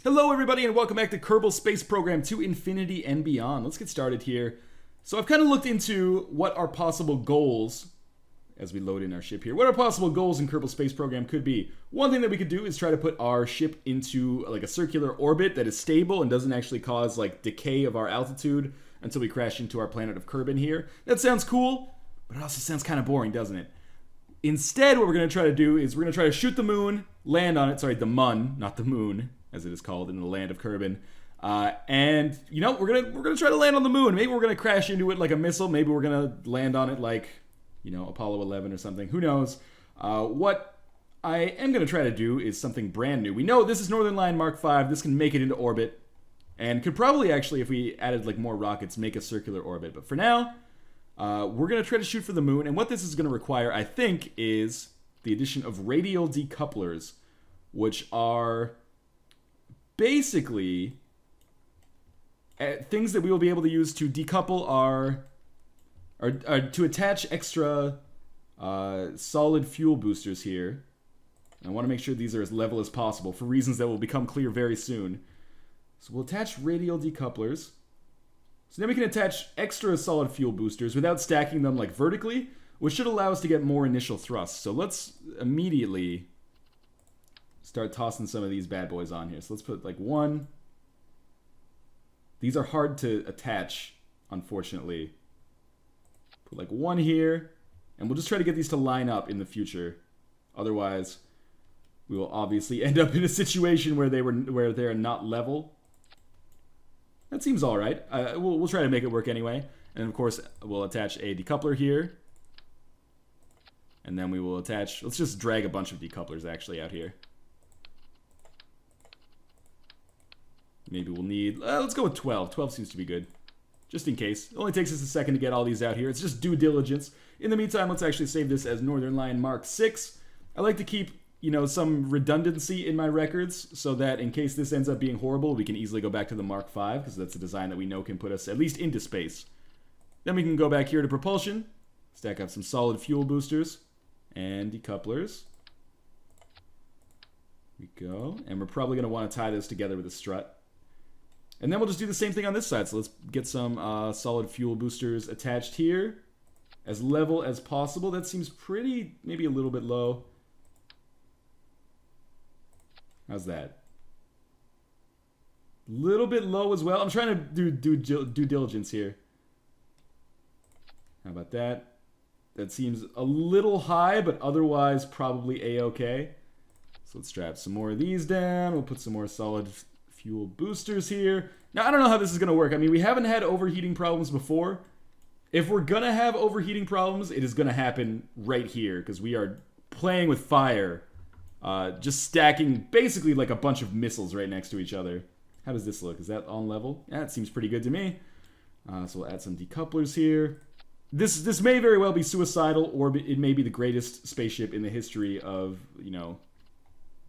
Hello everybody and welcome back to Kerbal Space Program to Infinity and Beyond. Let's get started here. So I've kind of looked into what our possible goals, as we load in our ship here, what our possible goals in Kerbal Space Program could be. One thing that we could do is try to put our ship into like a circular orbit that is stable and doesn't actually cause like decay of our altitude until we crash into our planet of Kerbin here. That sounds cool, but it also sounds kind of boring, doesn't it? Instead, what we're going to try to do is we're going to try to shoot the moon, land on it, sorry, the mun, not the moon, as it is called in the land of Kerbin. And, you know, we're gonna try to land on the moon. Maybe we're going to crash into it like a missile. Maybe we're going to land on it like, you know, Apollo 11 or something. Who knows? What I am going to try to do is something brand new. We know this is Northern Line Mark V. This can make it into orbit. And could probably actually, if we added like more rockets, make a circular orbit. But for now, we're going to try to shoot for the moon. And what this is going to require, I think, is the addition of radial decouplers, which are basically things that we will be able to use to decouple our to attach extra solid fuel boosters here. And I want to make sure these are as level as possible for reasons that will become clear very soon. So we'll attach radial decouplers. So then we can attach extra solid fuel boosters without stacking them like vertically, which should allow us to get more initial thrust. So let's immediately start tossing some of these bad boys on here. So let's put like one. These are hard to attach, unfortunately. Put like one here, and we'll just try to get these to line up in the future. Otherwise, we will obviously end up in a situation where they're not level. That seems all right. We'll try to make it work anyway. And of course, we'll attach a decoupler here. And then we will attach, let's just drag a bunch of decouplers actually out here. Maybe we'll need, let's go with 12. 12 seems to be good. Just in case. It only takes us a second to get all these out here. It's just due diligence. In the meantime, let's actually save this as Northern Line Mark VI. I like to keep, you know, some redundancy in my records so that in case this ends up being horrible, we can easily go back to the Mark V because that's a design that we know can put us at least into space. Then we can go back here to propulsion, stack up some solid fuel boosters and decouplers. Here we go. And we're probably going to want to tie this together with a strut. And then we'll just do the same thing on this side. So let's get some solid fuel boosters attached here. As level as possible. That seems pretty, maybe a little bit low. How's that? Little bit low as well. I'm trying to do due diligence here. How about that? That seems a little high, but otherwise probably a-okay. So let's strap some more of these down. We'll put some more solid fuel boosters here. Now, I don't know how this is going to work. I mean, we haven't had overheating problems before. If we're going to have overheating problems, it is going to happen right here because we are playing with fire. Just stacking basically like a bunch of missiles right next to each other. How does this look? Is that on level? Yeah, it seems pretty good to me. So we'll add some decouplers here. This may very well be suicidal, or it may be the greatest spaceship in the history of, you know,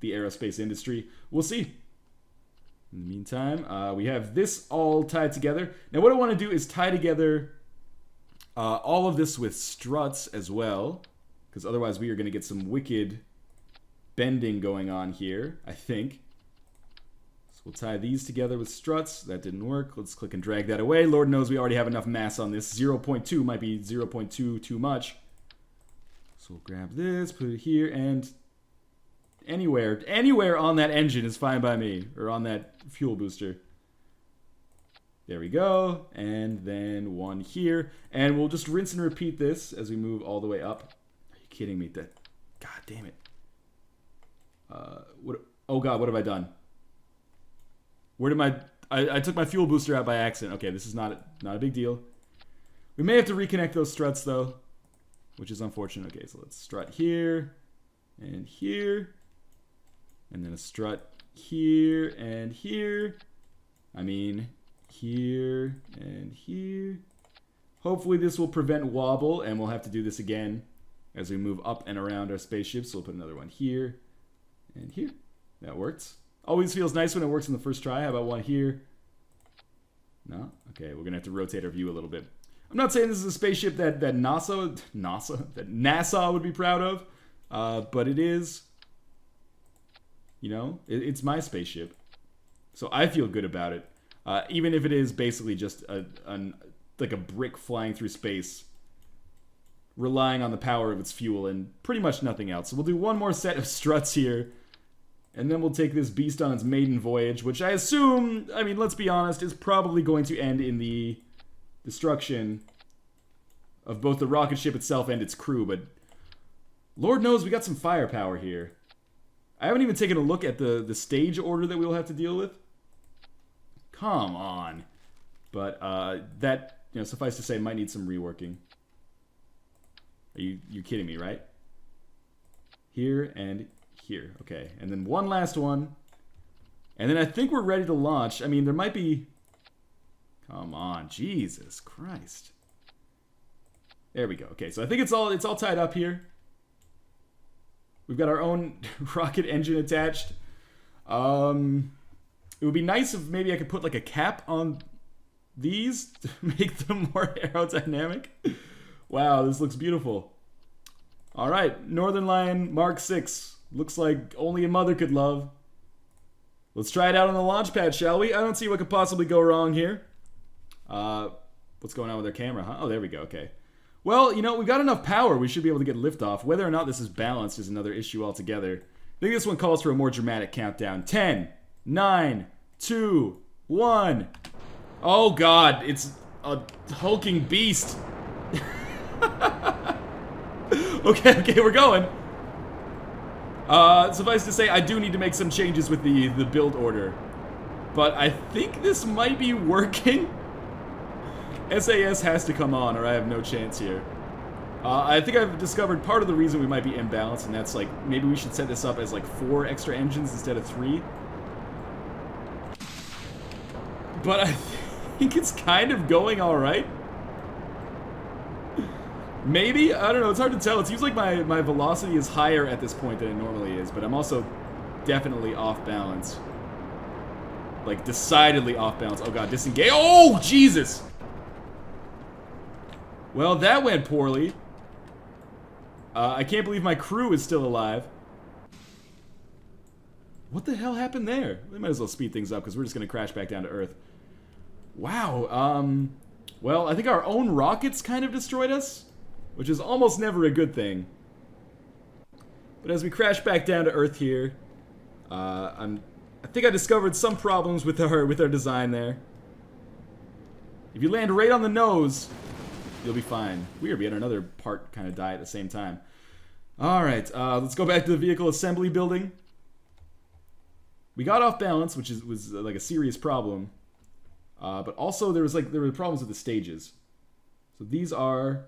the aerospace industry. We'll see. In the meantime, we have this all tied together. Now what I want to do is tie together all of this with struts as well, because otherwise we are going to get some wicked bending going on here, I think. So we'll tie these together with struts. That didn't work. Let's click and drag that away. Lord knows we already have enough mass on this. 0.2 might be 0.2 too much. So we'll grab this, put it here, and anywhere on that engine is fine by me, or on that fuel booster. There we go, and then one here, and we'll just rinse and repeat this as we move all the way up. Are you kidding me? God damn it. Oh god, what have I done? Where did I took my fuel booster out by accident. Okay, this is not a big deal. We may have to reconnect those struts though, which is unfortunate. Okay, so let's strut here and here. And then a strut here and here. I mean, here and here. Hopefully this will prevent wobble, and we'll have to do this again as we move up and around our spaceship. So we'll put another one here and here. That works. Always feels nice when it works in the first try. How about one here? No? Okay, we're going to have to rotate our view a little bit. I'm not saying this is a spaceship that NASA would be proud of, but it is. You know, it's my spaceship. So I feel good about it. Even if it is basically just like a brick flying through space, relying on the power of its fuel and pretty much nothing else. So we'll do one more set of struts here, and then we'll take this beast on its maiden voyage, which I assume, I mean, let's be honest, is probably going to end in the destruction of both the rocket ship itself and its crew, but Lord knows we got some firepower here. I haven't even taken a look at the stage order that we'll have to deal with. Come on. But that, you know, suffice to say, might need some reworking. You're kidding me, right? Here and here. Okay, and then one last one. And then I think we're ready to launch. I mean, there might be... Come on, Jesus Christ. There we go. Okay, so I think it's all tied up here. We've got our own rocket engine attached. It would be nice if maybe I could put like a cap on these to make them more aerodynamic. Wow, this looks beautiful. All right, Northern Lion Mark 6. Looks like only a mother could love. Let's try it out on the launch pad, shall we? I don't see what could possibly go wrong here. What's going on with our camera, huh? Oh, there we go, okay. Well, you know, we've got enough power. We should be able to get liftoff. Whether or not this is balanced is another issue altogether. I think this one calls for a more dramatic countdown. 10, 9, 2, 1. Oh, God. It's a hulking beast. Okay, we're going. Suffice to say, I do need to make some changes with the build order. But I think this might be working. SAS has to come on, or I have no chance here. I think I've discovered part of the reason we might be imbalanced, and that's like, maybe we should set this up as like 4 extra engines instead of 3. But I think it's kind of going alright. Maybe? I don't know, it's hard to tell. It seems like my velocity is higher at this point than it normally is, but I'm also definitely off balance. Like, decidedly off balance. Oh god, disengage. Oh, Jesus! Well, that went poorly. I can't believe my crew is still alive. What the hell happened there? We might as well speed things up because we're just going to crash back down to Earth. Wow, well, I think our own rockets kind of destroyed us, which is almost never a good thing. But as we crash back down to Earth here, I think I discovered some problems with our design there. If you land right on the nose, you'll be fine. Weird, we had another part kind of die at the same time. Alright, let's go back to the vehicle assembly building. We got off balance, which was like a serious problem. But also there were problems with the stages. So these are...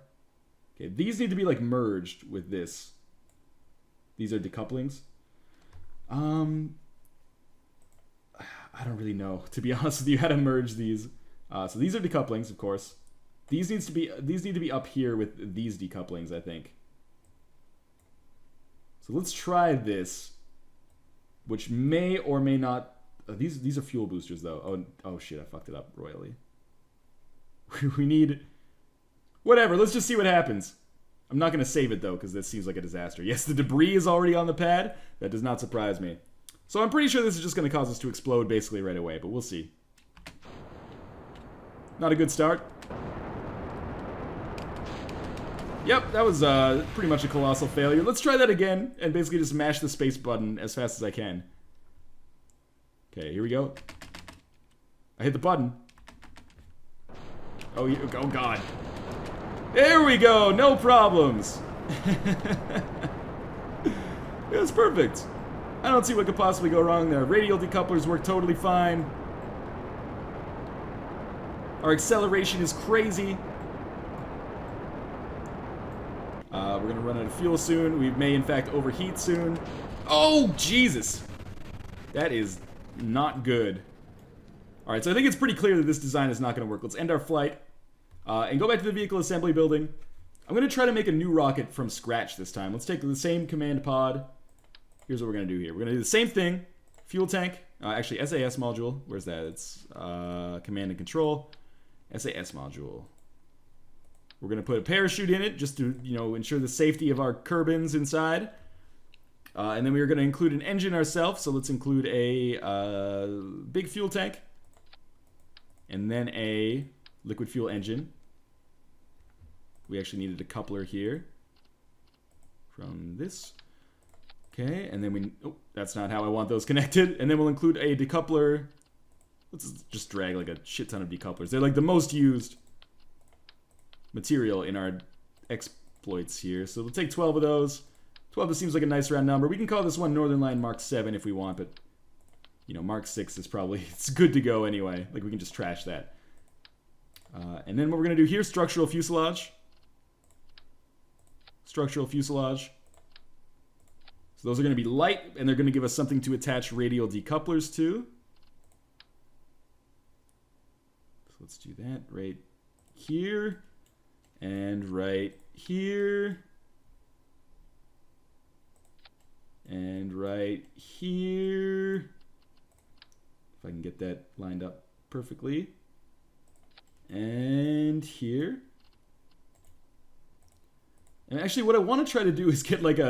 Okay, these need to be like merged with this. These are decouplings. I don't really know, to be honest with you, how to merge these. So these are decouplings, of course. These need to be up here with these decouplings, I think. So let's try this, which may or may not. These are fuel boosters, though. Oh shit! I fucked it up royally. We need whatever. Let's just see what happens. I'm not gonna save it though, because this seems like a disaster. Yes, the debris is already on the pad. That does not surprise me. So I'm pretty sure this is just gonna cause us to explode basically right away, but we'll see. Not a good start. Yep, that was pretty much a colossal failure. Let's try that again, and basically just mash the space button as fast as I can. Okay, here we go. I hit the button. Oh god. There we go, no problems. It was perfect. I don't see what could possibly go wrong there. Radial decouplers work totally fine. Our acceleration is crazy. We're gonna run out of fuel soon. We may in fact overheat soon. Oh, Jesus! That is not good. Alright, so I think it's pretty clear that this design is not gonna work. Let's end our flight. And go back to the vehicle assembly building. I'm gonna try to make a new rocket from scratch this time. Let's take the same command pod. Here's what we're gonna do here. We're gonna do the same thing. Fuel tank. Actually, SAS module. Where's that? It's command and control. SAS module. We're going to put a parachute in it just to, you know, ensure the safety of our Kerbins inside. And then we were going to include an engine ourselves, so let's include a big fuel tank. And then a liquid fuel engine. We actually needed a coupler here. From this. Okay, and then we... Oh, that's not how I want those connected. And then we'll include a decoupler. Let's just drag like a shit ton of decouplers. They're like the most used material in our exploits here. So we'll take 12 of those. 12 seems like a nice round number. We can call this one Northern Line Mark 7 if we want, but... You know, Mark 6 is probably... It's good to go anyway. Like, we can just trash that. And then what we're going to do here, structural fuselage. Structural fuselage. So those are going to be light, and they're going to give us something to attach radial decouplers to. So let's do that right here. And right here. And right here. If I can get that lined up perfectly. And here. And actually what I want to try to do is get like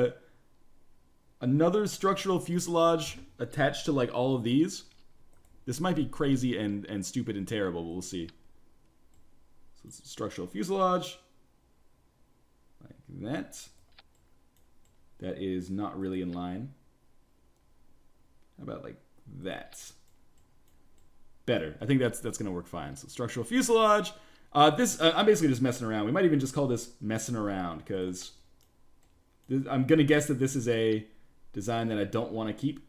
another structural fuselage attached to like all of these. This might be crazy and stupid and terrible, but we'll see. So it's a structural fuselage. Like that. That is not really in line. How about like that? Better. I think that's going to work fine. So structural fuselage. I'm basically just messing around. We might even just call this messing around because I'm going to guess that this is a design that I don't want to keep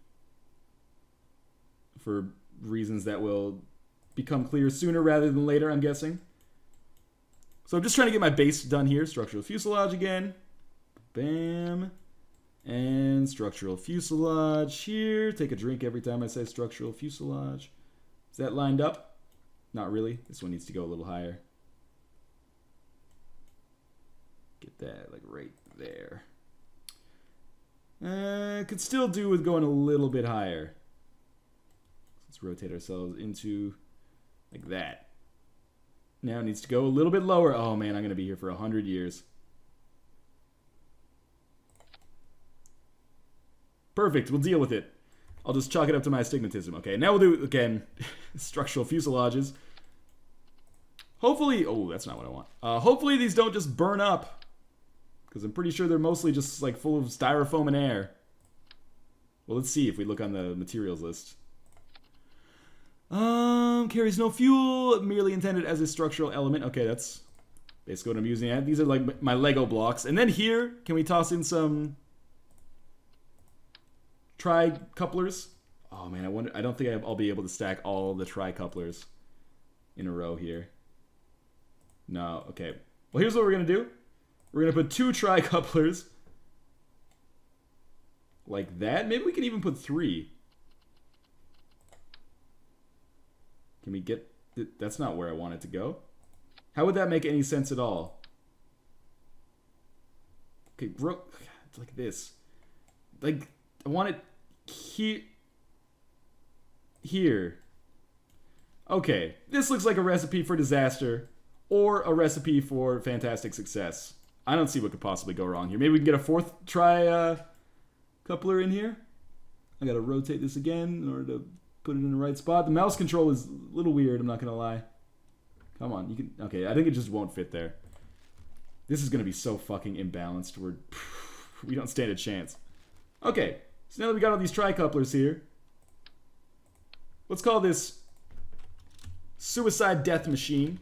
for reasons that will become clear sooner rather than later, I'm guessing. So I'm just trying to get my base done here. Structural fuselage again. Bam. And structural fuselage here. Take a drink every time I say structural fuselage. Is that lined up? Not really. This one needs to go a little higher. Get that like right there. Could still do with going a little bit higher. Let's rotate ourselves into like that. Now it needs to go a little bit lower. Oh man, I'm going to be here for 100 years. Perfect, we'll deal with it. I'll just chalk it up to my astigmatism. Okay, now we'll do, again, structural fuselages. Hopefully, oh, that's not what I want. Hopefully these don't just burn up. Because I'm pretty sure they're mostly just like full of styrofoam and air. Well, let's see if we look on the materials list. Carries no fuel, merely intended as a structural element. Okay, that's basically what I'm using at. These are like my Lego blocks. And then here, can we toss in some tri-couplers? Oh man, I don't think I'll be able to stack all the tri-couplers in a row here. No, okay. Well, here's what we're going to do. We're going to put 2 tri-couplers. Like that. Maybe we can even put 3. Can we get... That's not where I want it to go. How would that make any sense at all? Okay, it's like this. Like, I want it here. Okay, this looks like a recipe for disaster or a recipe for fantastic success. I don't see what could possibly go wrong here. Maybe we can get a 4th coupler in here. I gotta rotate this again in order to put it in the right spot. The mouse control is a little weird, I'm not gonna lie. Come on, you can... Okay, I think it just won't fit there. This is gonna be so fucking imbalanced. We don't stand a chance. Okay, so now that we got all these tri-couplers here, let's call this Suicide Death Machine.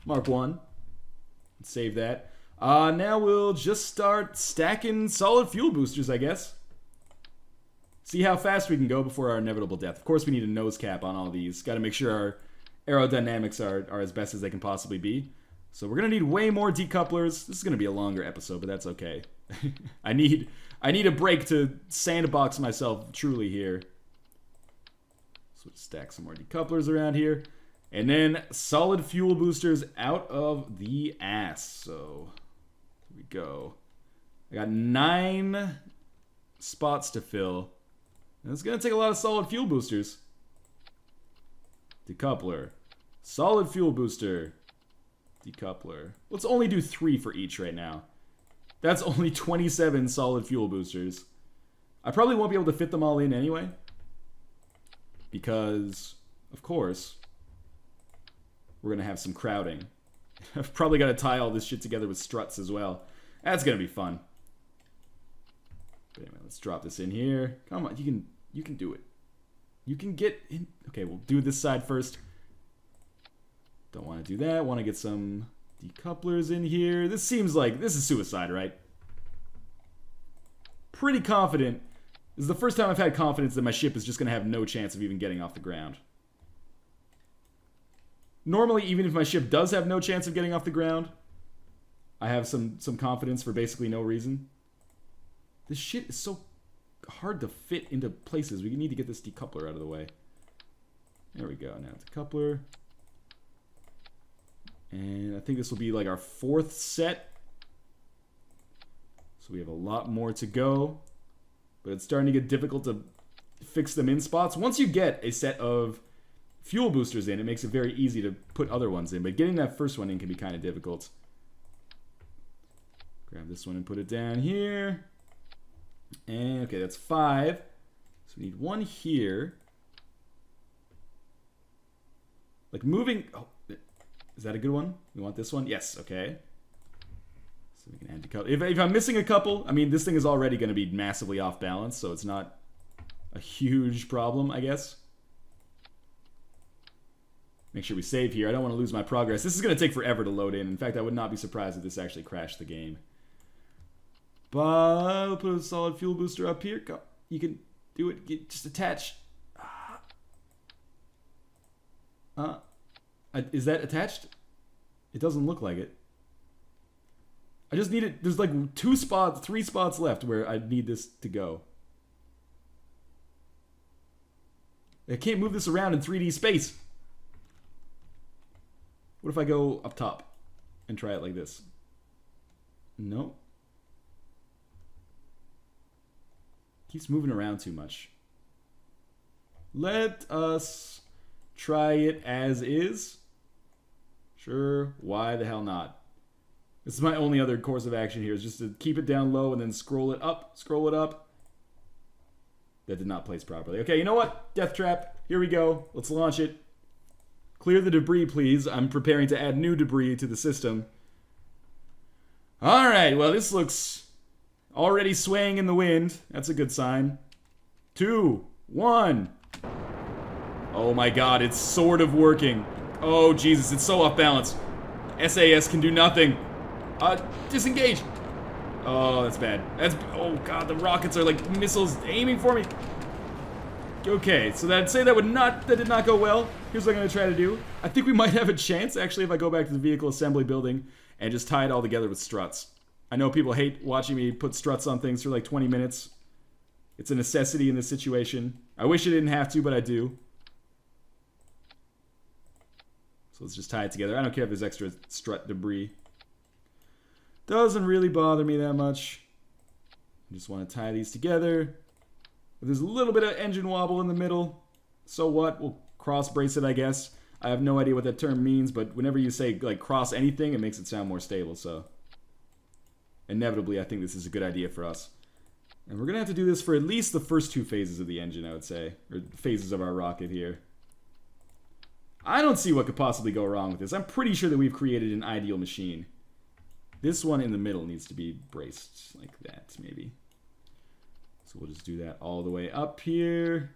Mark 1. Let's save that. Now we'll just start stacking solid fuel boosters, I guess. See how fast we can go before our inevitable death. Of course, we need a nose cap on all these. Got to make sure our aerodynamics are as best as they can possibly be. So we're going to need way more decouplers. This is going to be a longer episode, but that's okay. I need a break to sandbox myself truly here. So stack some more decouplers around here. And then solid fuel boosters out of the ass. So here we go. I got 9 spots to fill. And it's going to take a lot of solid fuel boosters. Decoupler. Solid fuel booster. Decoupler. Let's only do 3 for each right now. That's only 27 solid fuel boosters. I probably won't be able to fit them all in anyway. Because, of course, we're going to have some crowding. I've probably got to tie all this shit together with struts as well. That's going to be fun. But anyway, let's drop this in here. Come on, you can do it. You can get in. Okay, we'll do this side first. Don't want to do that. Want to get some decouplers in here. This seems like this is suicide, right? Pretty confident. This is the first time I've had confidence that my ship is just going to have no chance of even getting off the ground. Normally, even if my ship does have no chance of getting off the ground, I have some confidence for basically no reason. This shit is so hard to fit into places. We need to get this decoupler out of the way. There we go. Now decoupler. And I think this will be like our 4th set. So we have a lot more to go. But it's starting to get difficult to fix them in spots. Once you get a set of fuel boosters in, it makes it very easy to put other ones in. But getting that first one in can be kind of difficult. Grab this one and put it down here. And okay, that's 5. So we need one here. Like moving. Oh, is that a good one? We want this one? Yes, okay. So we can add decoupler. If I'm missing a couple, I mean, this thing is already going to be massively off balance, so it's not a huge problem, I guess. Make sure we save here. I don't want to lose my progress. This is going to take forever to load in. In fact, I would not be surprised if this actually crashed the game. But I'll put a solid fuel booster up here. Go. You can do it. Just attach. Is that attached? It doesn't look like it. I just need it. There's like 3 spots left where I need this to go. I can't move this around in 3D space. What if I go up top and try it like this? No. Keeps moving around too much. Let us try it as is. Sure, why the hell not? This is my only other course of action here, is just to keep it down low and then scroll it up, scroll it up. That did not place properly. Okay, you know what? Death trap. Here we go. Let's launch it. Clear the debris, please. I'm preparing to add new debris to the system. Alright, well, this looks already swaying in the wind. That's a good sign. 2, 1. Oh my god, it's sort of working. Oh, Jesus, it's so off balance. SAS can do nothing. Disengage. Oh, that's bad. Oh god, the rockets are like missiles aiming for me. Okay, so that did not go well. Here's what I'm gonna try to do. I think we might have a chance, actually, if I go back to the vehicle assembly building and just tie it all together with struts. I know people hate watching me put struts on things for like 20 minutes. It's a necessity in this situation. I wish I didn't have to, but I do. So let's just tie it together. I don't care if there's extra strut debris. Doesn't really bother me that much. I just want to tie these together. There's a little bit of engine wobble in the middle. So what? We'll cross brace it, I guess. I have no idea what that term means, but whenever you say like cross anything, it makes it sound more stable, so inevitably I think this is a good idea for us. And we're gonna have to do this for at least the first 2 phases of the engine, I would say, or phases of our rocket here. I don't see what could possibly go wrong with this. I'm pretty sure that we've created an ideal machine. This one in the middle needs to be braced like that, maybe. So we'll just do that all the way up here.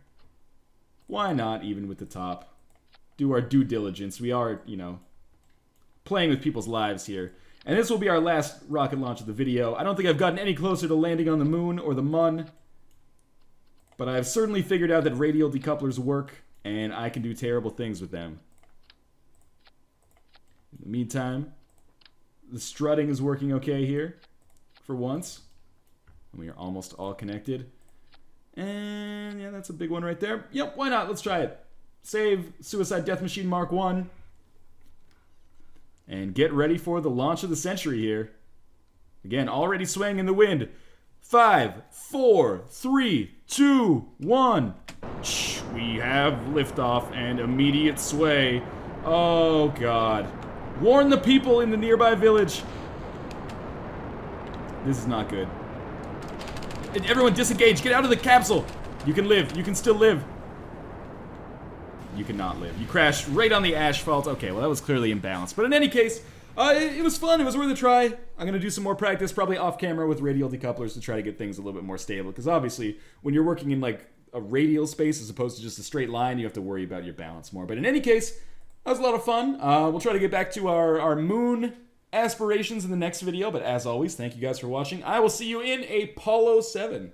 Why not, even with the top? Do our due diligence. We are, you know, playing with people's lives here. And this will be our last rocket launch of the video. I don't think I've gotten any closer to landing on the moon or the mun. But I've certainly figured out that radial decouplers work, and I can do terrible things with them. In the meantime, the strutting is working okay here, for once. And we are almost all connected. And yeah, that's a big one right there. Yep, why not? Let's try it. Save Suicide Death Machine Mark 1. And get ready for the launch of the century here. Again, already swaying in the wind. 5, 4, 3, 2, 1. We have liftoff and immediate sway. Oh, God. Warn the people in the nearby village. This is not good. Everyone disengage. Get out of the capsule. You can live. You can still live. You cannot live. You crashed right on the asphalt. Okay, well, that was clearly imbalanced. But in any case, it was fun. It was worth a try. I'm going to do some more practice, probably off camera with radial decouplers to try to get things a little bit more stable. Because obviously, when you're working in like a radial space as opposed to just a straight line, you have to worry about your balance more. But in any case, that was a lot of fun. We'll try to get back to our moon aspirations in the next video. But as always, thank you guys for watching. I will see you in Apollo 7.